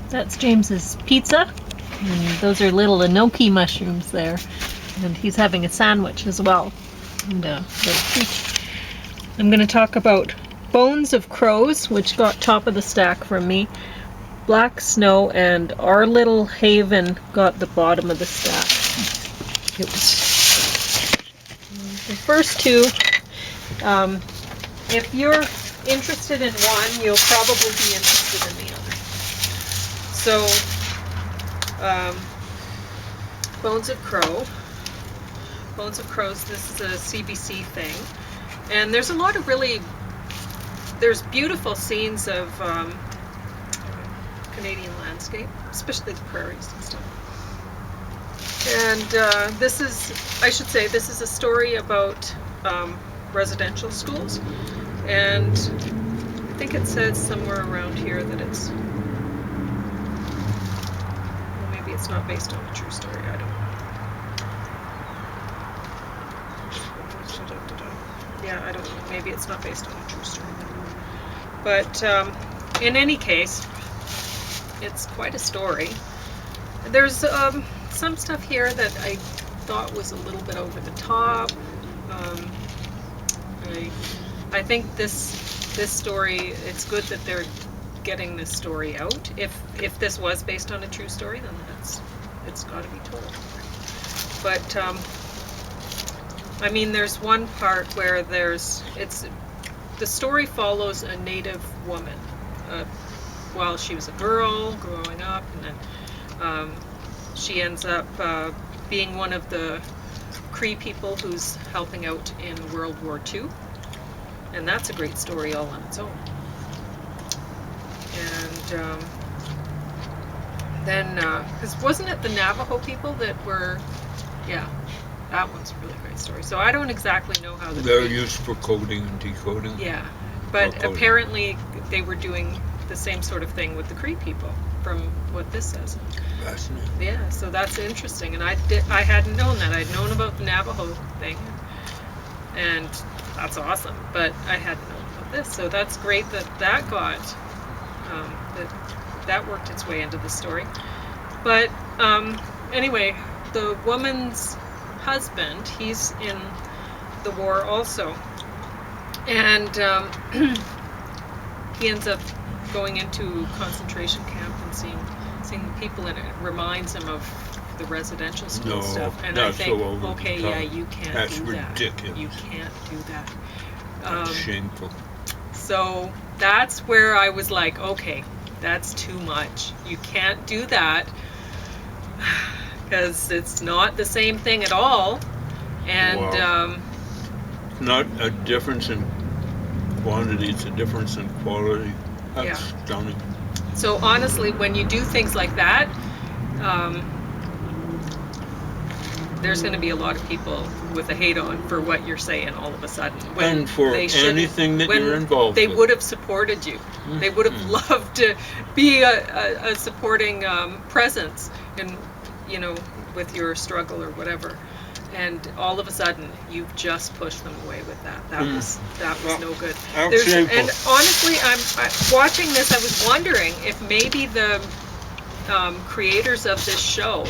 That's James's pizza. And those are little enoki mushrooms there. And he's having a sandwich as well. And I'm going to talk about Bones of Crows, which got top of the stack from me. Black Snow and Our Little Haven got the bottom of the stack. It was the first two. If you're interested in one, you'll probably be interested in the other. So, Bones of Crow. Bones of Crows, this is a CBC thing. And there's a lot of there's beautiful scenes of Canadian landscape, especially the prairies and stuff. And this is a story about residential schools. And I think it says somewhere around here that it's, well, maybe it's not based on a true story, I don't know. Yeah, I don't know, maybe it's not based on a true story. But in any case, it's quite a story. There's some stuff here that I thought was a little bit over the top. I think this story, it's good that they're getting this story out. If this was based on a true story, then it's got to be told. But I mean, there's one part where the story follows a Native woman while she was a girl growing up, and then she ends up being one of the Cree people who's helping out in World War II, and that's a great story all on its own. And then, because wasn't it the Navajo people that were, yeah, that one's a really great story. So I don't exactly know how they're used for coding and decoding. Yeah, but apparently they were doing the same sort of thing with the Cree people, from what this says. Fascinating. Yeah, so that's interesting, and I hadn't known that. I'd known about the Navajo thing, and that's awesome. But I hadn't known about this, so that's great that got that worked its way into the story. But anyway, the woman's husband, he's in the war also, and he ends up going into a concentration camp and seeing the people, and it reminds him of the residential school stuff. And I think, so okay, yeah, you can't That's do that. ridiculous. You can't do that. That's shameful. So that's where I was like, okay, that's too much. You can't do that, because it's not the same thing at all. And wow. It's not a difference in quantity, it's a difference in quality. That's stunning. So honestly, when you do things like that, there's going to be a lot of people with a hate on for what you're saying all of a sudden. When and for anything that you're involved with. They would have supported you. Mm-hmm. They would have loved to be a supporting presence in, with your struggle or whatever. And all of a sudden, you've just pushed them away with that. That was no good. And honestly, I'm watching this. I was wondering if maybe the creators of this show,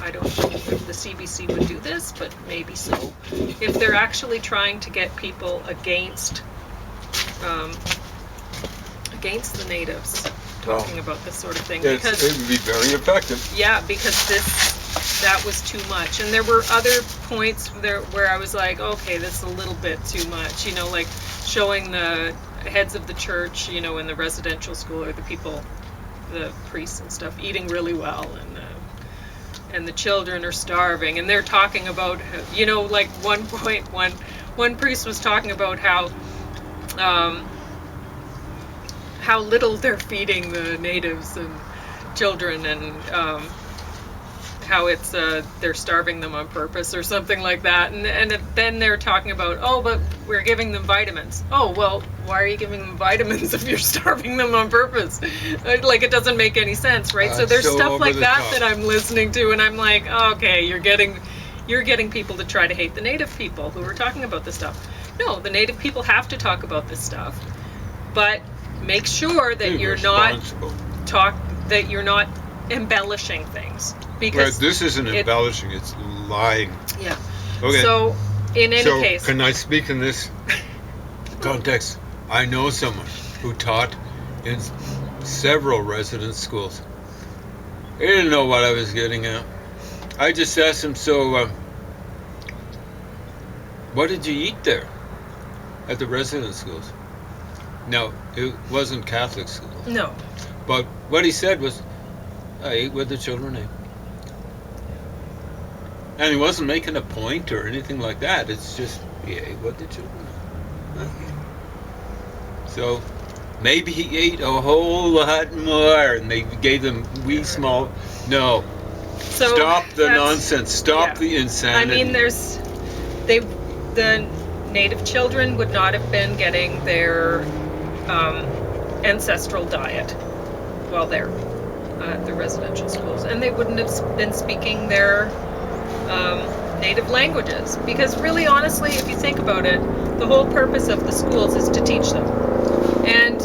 I don't know if the CBC would do this, but maybe so. If they're actually trying to get people against the natives talking about this sort of thing, because it would be very effective. Yeah, because that was too much, and there were other points where I was like, okay, this is a little bit too much, like showing the heads of the church, in the residential school, or the people, the priests and stuff, eating really well, and the children are starving, and they're talking about, like one point, one priest was talking about how little they're feeding the natives and children, and how it's they're starving them on purpose or something like that, and then they're talking about, oh, but we're giving them vitamins. Oh, well, why are you giving them vitamins if you're starving them on purpose? Like, it doesn't make any sense, right? So there's stuff like that I'm listening to, and I'm like, oh, okay, you're getting people to try to hate the native people who are talking about this stuff. No, the native people have to talk about this stuff, but make sure that Be you're not responsible. that you're not embellishing things, Right, because this isn't embellishing, it's lying. yeah. Okay. So in any So, case, can I speak in this context? I know someone who taught in several residence schools. He didn't know what I was getting at. I just asked him, so, what did you eat there at the residence schools? No, it wasn't Catholic school. no. But what he said was, I ate what the children ate. And he wasn't making a point or anything like that. It's just, he ate what the children ate. Okay. So, maybe he ate a whole lot more and they gave them wee small. No. So Stop the that's- nonsense. Stop yeah. the I insanity. mean, the native children would not have been getting their ancestral diet while they're at the residential schools, and they wouldn't have been speaking their native languages, because really, honestly, if you think about it, the whole purpose of the schools is to teach them. And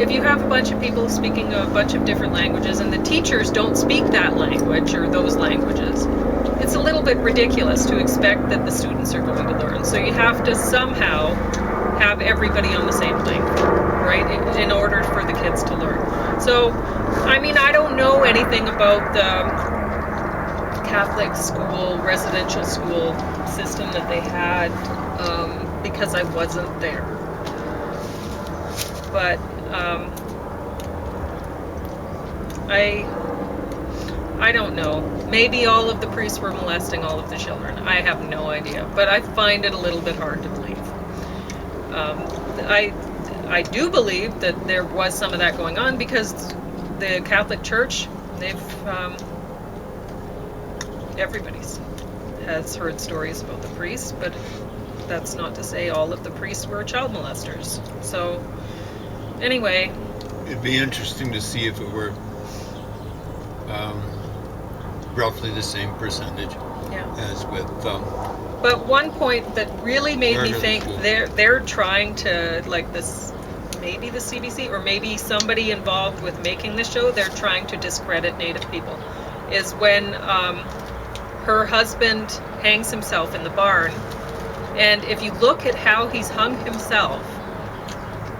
if you have a bunch of people speaking a bunch of different languages and the teachers don't speak that language or those languages, it's a little bit ridiculous to expect that the students are going to learn. So you have to somehow have everybody on the same playing field, right, in order for the kids to learn. So, I mean, I don't know anything about the Catholic school, residential school system that they had, because I wasn't there. But I don't know. Maybe all of the priests were molesting all of the children. I have no idea. But I find it a little bit hard to believe. I do believe that there was some of that going on, because the Catholic Church, everybody has heard stories about the priests, but that's not to say all of the priests were child molesters. So, anyway. It'd be interesting to see if it were roughly the same percentage as with. But one point that really made me think School. they're trying to, like, this, maybe the CBC or maybe somebody involved with making the show, they're trying to discredit Native people, is when her husband hangs himself in the barn, and if you look at how he's hung himself,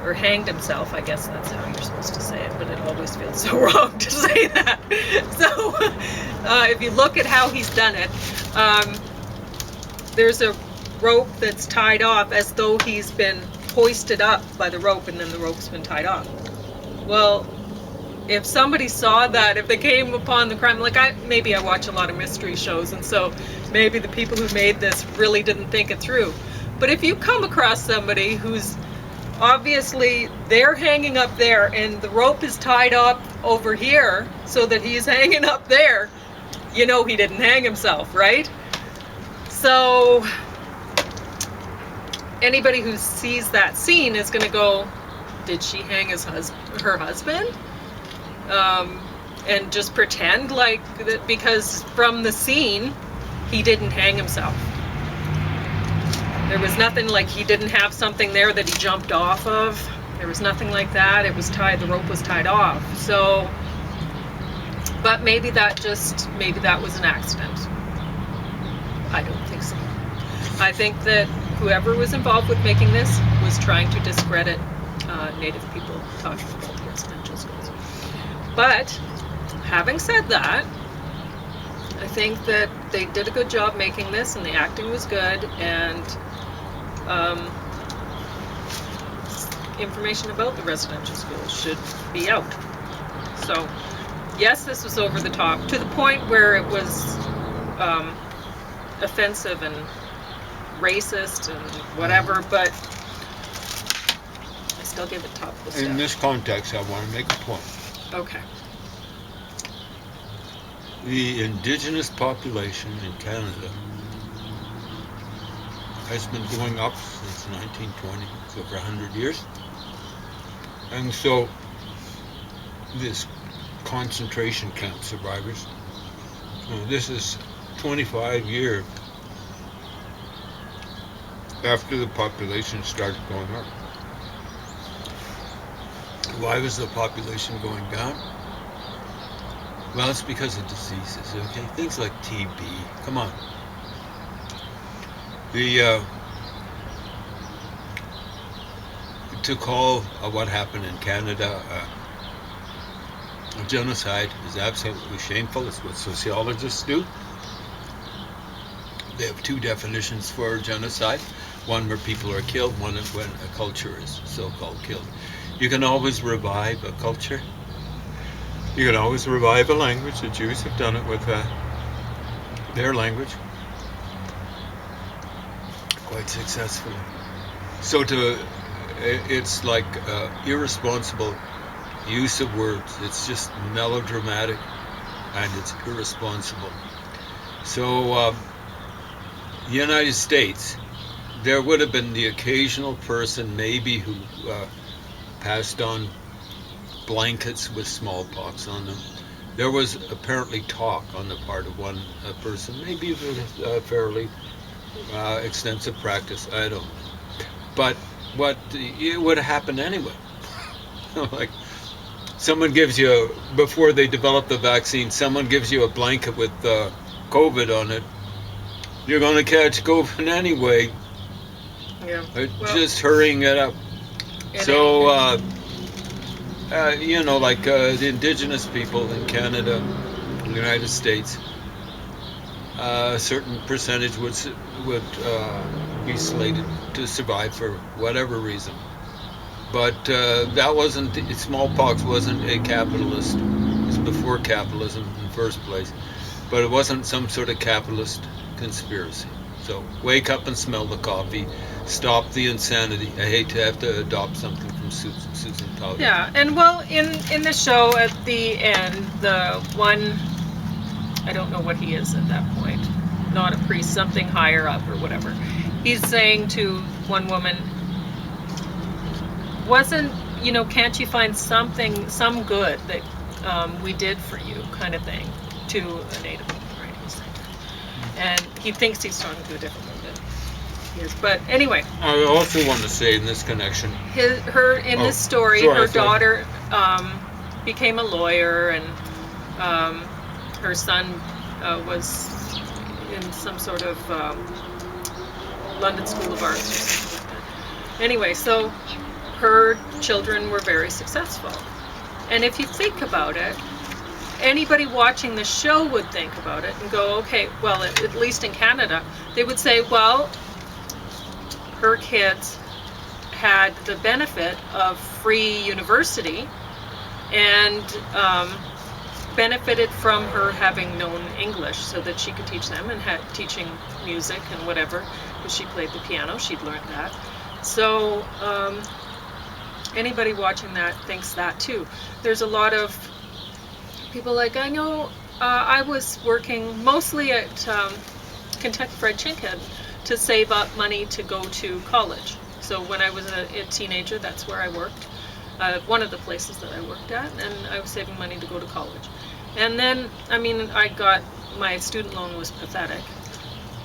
or hanged himself, I guess that's how you're supposed to say it, but it always feels so wrong to say that. So if you look at how he's done it, there's a rope that's tied off as though he's been hoisted up by the rope, and then the rope's been tied off. Well, if somebody saw that, if they came upon the crime, like maybe I watch a lot of mystery shows, and so maybe the people who made this really didn't think it through. But if you come across somebody who's obviously they're hanging up there and the rope is tied up over here so that he's hanging up there, you know he didn't hang himself, right? So anybody who sees that scene is going to go, did she hang her husband? And just pretend like that, because from the scene he didn't hang himself. There was nothing like he didn't have something there that he jumped off of. There was nothing like that. It was tied, the rope was tied off. So, but maybe that was an accident. I don't think so. I think that whoever was involved with making this was trying to discredit Native people talking about the residential schools. But having said that, I think that they did a good job making this, and the acting was good, and information about the residential schools should be out. So, yes, this was over the top, to the point where it was offensive and racist and whatever, but I still give it topical stuff. In this context, I want to make a point. Okay. The indigenous population in Canada has been going up since 1920, it's over 100 years. And so this concentration camp survivors, this is 25 years after the population started going up. Why was the population going down? Well, it's because of diseases, okay? Things like TB. Come on. The to call what happened in Canada a genocide is absolutely shameful. It's what sociologists do. They have two definitions for genocide. One where people are killed, one when a culture is so-called killed. You can always revive a culture. You can always revive a language. The Jews have done it with their language quite successfully. So it's like irresponsible use of words. It's just melodramatic and it's irresponsible. So the United States, there would have been the occasional person maybe who passed on blankets with smallpox on them. There was apparently talk on the part of one person, maybe with a fairly extensive practice, I don't know. But it would have happened anyway. Like someone gives you, before they develop the vaccine, someone gives you a blanket with COVID on it, you're going to catch COVID anyway. Yeah. Well, Just hurrying it up. So, like the indigenous people in Canada, in the United States, a certain percentage would be slated to survive for whatever reason. But that wasn't, smallpox wasn't a capitalist. It was before capitalism in the first place. But it wasn't some sort of capitalist conspiracy. So wake up and smell the coffee. Stop the insanity. I hate to have to adopt something from Susan Talley. yeah, and well, in the show at the end, the one, I don't know what he is at that point, not a priest, something higher up or whatever. He's saying to one woman, can't you find something, some good that we did for you, kind of thing, to a Native woman, right? He's saying that. And he thinks he's talking to a different woman. He is. But anyway. I also want to say in this connection, this story, her daughter became a lawyer, and her son was in some sort of London School of Arts or something like that. Anyway, so her children were very successful. And if you think about it, anybody watching the show would think about it and go, okay, well, at least in Canada, they would say, well, her kids had the benefit of free university and benefited from her having known English so that she could teach them, and had teaching music and whatever, because she played the piano, she'd learned that. So anybody watching that thinks that too. There's a lot of people like, I know I was working mostly at Kentucky Fried Chicken to save up money to go to college. So when I was a teenager, that's where I worked. One of the places that I worked at, and I was saving money to go to college. And then, my student loan was pathetic.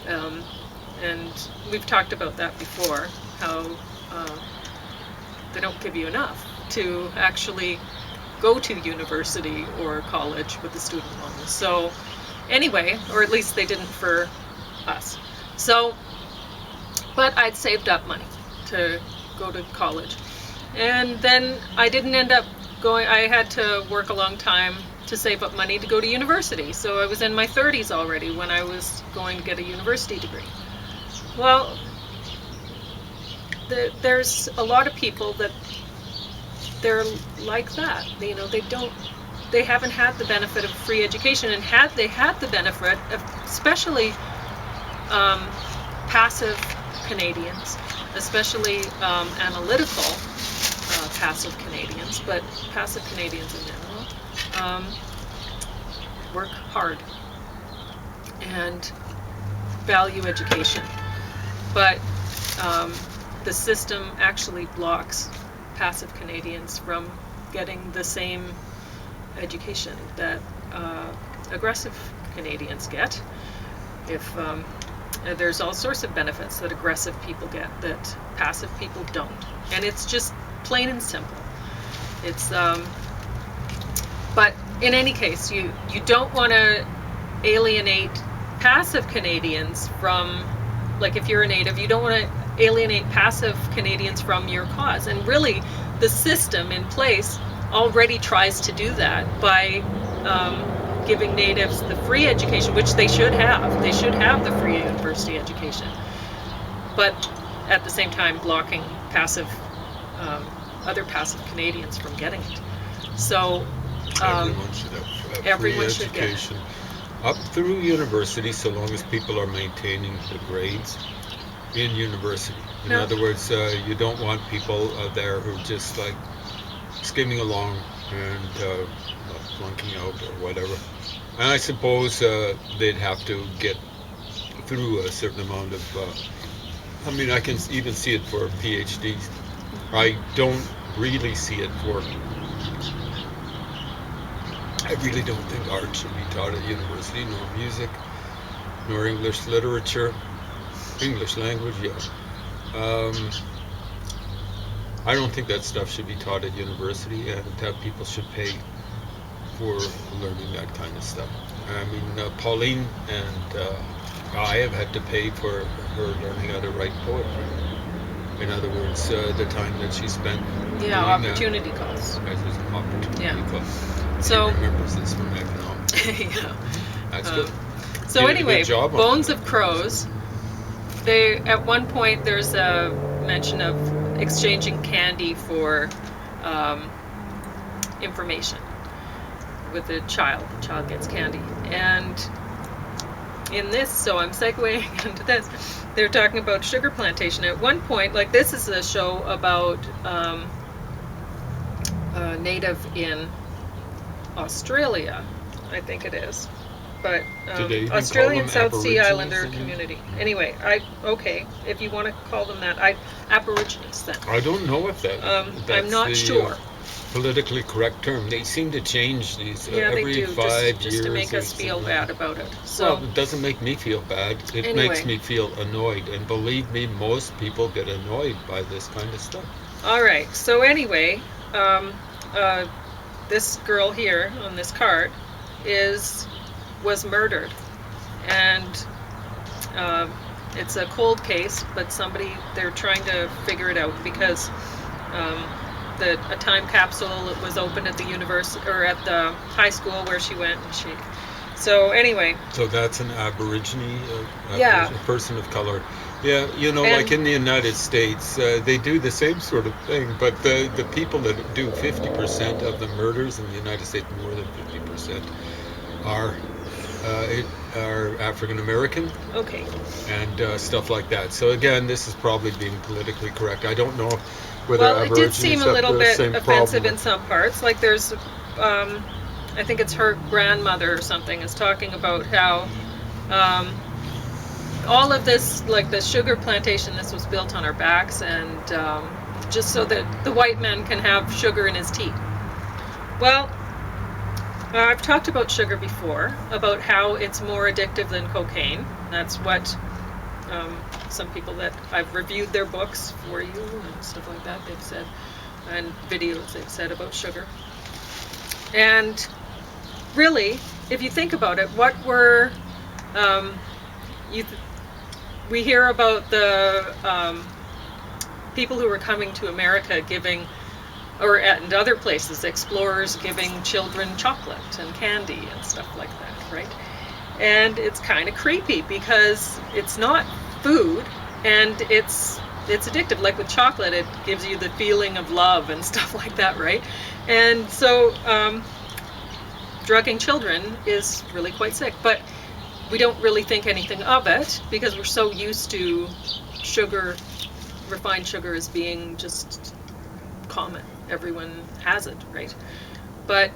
And we've talked about that before, how they don't give you enough to actually go to university or college with the student loan. So anyway, or at least they didn't for us. So, but I'd saved up money to go to college. And then I didn't end up going, I had to work a long time to save up money to go to university. So I was in my 30s already when I was going to get a university degree. Well, there's a lot of people that they're like that. You know, they haven't had the benefit of free education, and had they had the benefit of, especially passive Canadians, especially analytical passive Canadians, but passive Canadians in general, work hard and value education. But the system actually blocks passive Canadians from getting the same education that aggressive Canadians get. If there's all sorts of benefits that aggressive people get that passive people don't, and it's just plain and simple. It's but in any case, you don't want to alienate passive Canadians from, like if you're a native, you don't want to alienate passive Canadians from your cause. And really, the system in place already tries to do that by giving natives the free education, which they should have. They should have the free university education, but at the same time blocking passive, other passive Canadians from getting it. So everyone should have everyone free should get it. education up through university, so long as people are maintaining the grades in university. In No. other words, you don't want people there who are just like skimming along and flunking out or whatever. And I suppose they'd have to get through a certain amount of. I mean, I can even see it for PhDs. I don't really see it for. I really don't think art should be taught at university, nor music, nor English literature, English language, yeah. I don't think that stuff should be taught at university, and that people should pay for learning that kind of stuff. I mean, Pauline and I have had to pay for her learning how to write poetry. In other words, the time that she spent doing opportunity costs. that as an opportunity cost. So She remembers this from economics. yeah. That's good. So You did a anyway, good job on Bones that. of Crows. They at one point there's a mention of exchanging candy for information with a child. The child gets candy, and in this, so I'm segueing into this. They're talking about sugar plantation. At one point, like this is a show about a native in Australia, I think it is. But Do they even Australian call them South Sea Aborigines Islander in community. Anyway, if you want to call them that, Aborigines then. I don't know if that's I'm not the, sure. Politically correct term. They seem to change these Yeah, every they do, 5 just years. to make or us feel something. bad about it. So Well, it doesn't make me feel bad. It Anyway. makes me feel annoyed. And believe me, most people get annoyed by this kind of stuff. all right. So anyway, this girl here on this card was murdered, and it's a cold case, but they're trying to figure it out because a time capsule was opened at the university or at the high school where she went, and so anyway. So that's an Aborigine, Yeah. a person of color. Yeah, And- like in the United States, they do the same sort of thing, but the people that do 50% of the murders in the United States, more than 50%, are African American Okay. and stuff like that. So again, this is probably being politically correct. I don't know whether Well, it did Aborigines seem a have little the bit same offensive problem. in some parts. Like there's, I think it's her grandmother or something, is talking about how all of this, like the sugar plantation, this was built on our backs, and just so that the white man can have sugar in his tea. Well, I've talked about sugar before, about how it's more addictive than cocaine. That's what some people that I've reviewed their books for you and stuff like that, they've said, and videos they've said about sugar. And really, if you think about it, what were we hear about the people who were coming to America giving, or and other places, explorers giving children chocolate and candy and stuff like that, right? And it's kind of creepy because it's not food, and it's addictive. Like with chocolate, it gives you the feeling of love and stuff like that, right? And so drugging children is really quite sick, but we don't really think anything of it because we're so used to sugar, refined sugar, as being just common. Everyone has it, right? But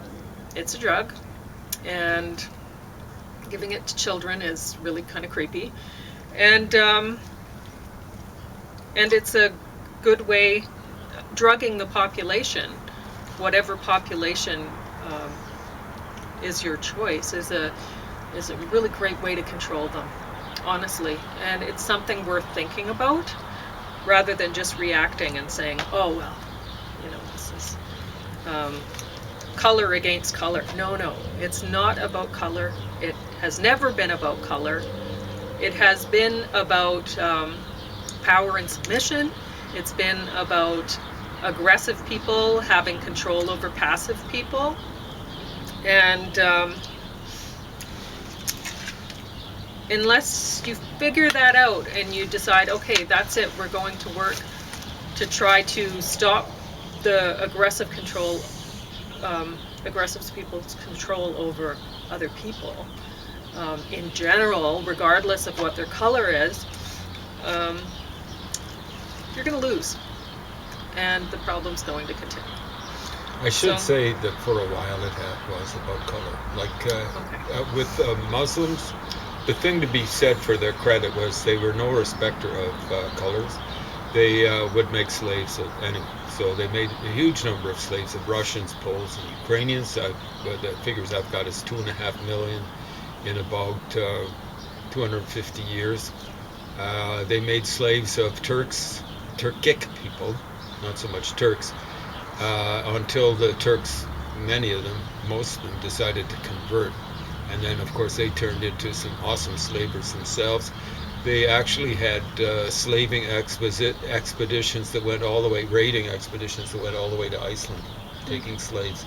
it's a drug, and giving it to children is really kind of creepy, and it's a good way. Drugging the population, whatever population is your choice, is a really great way to control them, honestly. And it's something worth thinking about, rather than just reacting and saying, oh well, this is color against color. No, it's not about color. It has never been about color. It has been about power and submission. It's been about aggressive people having control over passive people. And unless you figure that out and you decide, okay, that's it, we're going to work to try to stop the aggressive people's control over other people, in general, regardless of what their color is, you're going to lose. And the problem's going to continue. I should say that for a while it was about color. Like with Muslims, the thing to be said for their credit was they were no respecter of colors. They would make slaves of anyone. So they made a huge number of slaves of Russians, Poles, and Ukrainians. The figures I've got is 2.5 million in about 250 years. They made slaves of Turkic people, not so much Turks, until the Turks, many of them, most of them, decided to convert. And then, of course, they turned into some awesome slavers themselves. They actually had slaving expeditions that went all the way, raiding expeditions that went all the way to Iceland, taking slaves.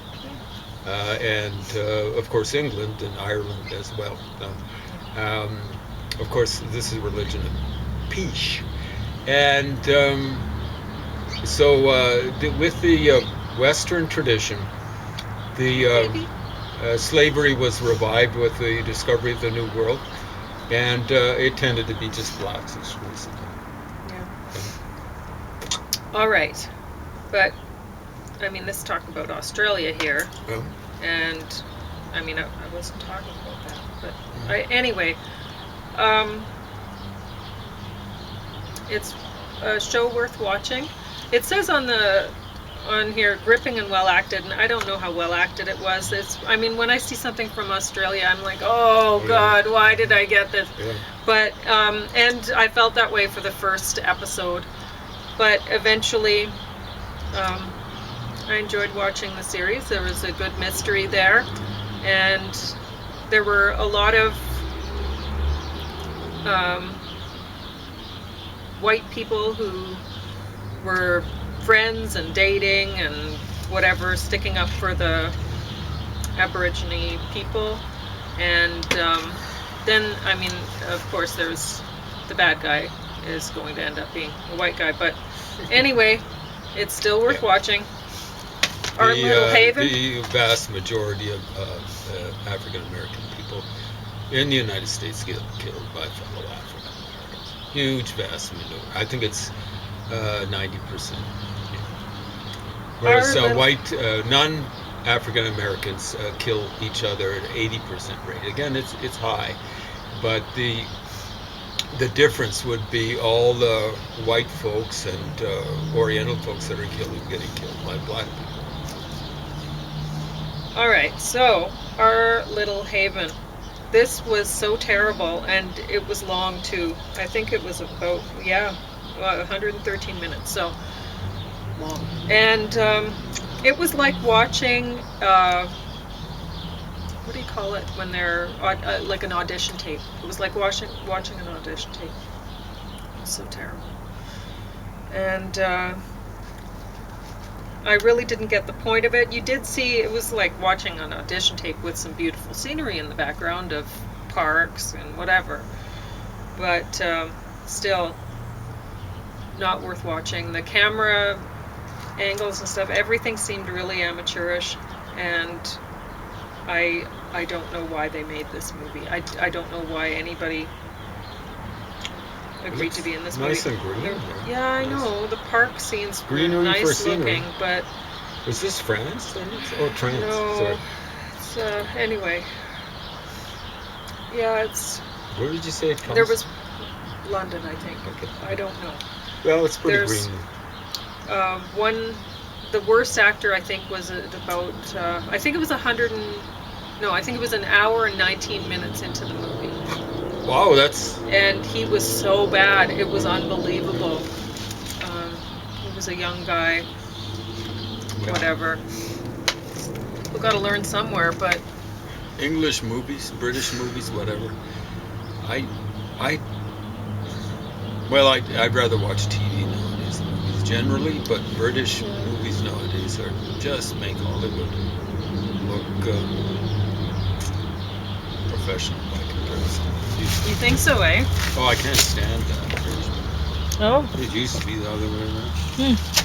And, of course, England and Ireland as well. Of course, this is a religion of peace. And with the Western tradition, the slavery was revived with the discovery of the New World, and it tended to be just blacks exclusively. Yeah. All right, but I mean, let's talk about Australia here. And I mean, I wasn't talking about that, but anyway, it's a show worth watching. It says on here, gripping and well acted, and I don't know how well acted it was. I mean, when I see something from Australia, I'm like, oh God, why did I get this? Yeah. But and I felt that way for the first episode, but eventually, I enjoyed watching the series. There was a good mystery there, and there were a lot of white people who were friends and dating and whatever, sticking up for the Aborigine people. And then, I mean, of course, there's the bad guy is going to end up being a white guy. But anyway, it's still worth watching. Our little haven. The vast majority of African American people in the United States get killed by fellow African Americans. Huge, vast minority. I think it's 90%. Whereas white, non-African Americans kill each other at 80% rate. Again, it's high, but the difference would be all the white folks and Oriental folks that are getting killed by black people. All right, so our little haven. This was so terrible, and it was long too. I think it was about 113 minutes. So long. And it was like watching, what do you call it when they're like an audition tape? It was like watching an audition tape. It was so terrible. And I really didn't get the point of it. You did see, it was like watching an audition tape with some beautiful scenery in the background of parks and whatever. But still, not worth watching. The camera angles and stuff, everything seemed really amateurish, and I don't know why they made this movie. I don't know why anybody agreed to be in this nice movie. And green. Yeah, I know. The park scenes were greenery nice looking, but was this France? Or France? No, sorry. It's anyway. Yeah, it's. Where did you say it comes? There was London, I think. Okay. I don't know. Well, it's pretty green. The worst actor I think was about. I think it was I think it was an hour and 19 minutes into the movie. Wow, that's. And he was so bad, it was unbelievable. He was a young guy, whatever. People got to learn somewhere, but English movies, British movies, whatever. I'd rather watch TV nowadays than movies generally, but British movies nowadays are just make Hollywood look professional by comparison. you think so, eh? Oh, I can't stand that. Oh. It used to be the other way around. Hmm.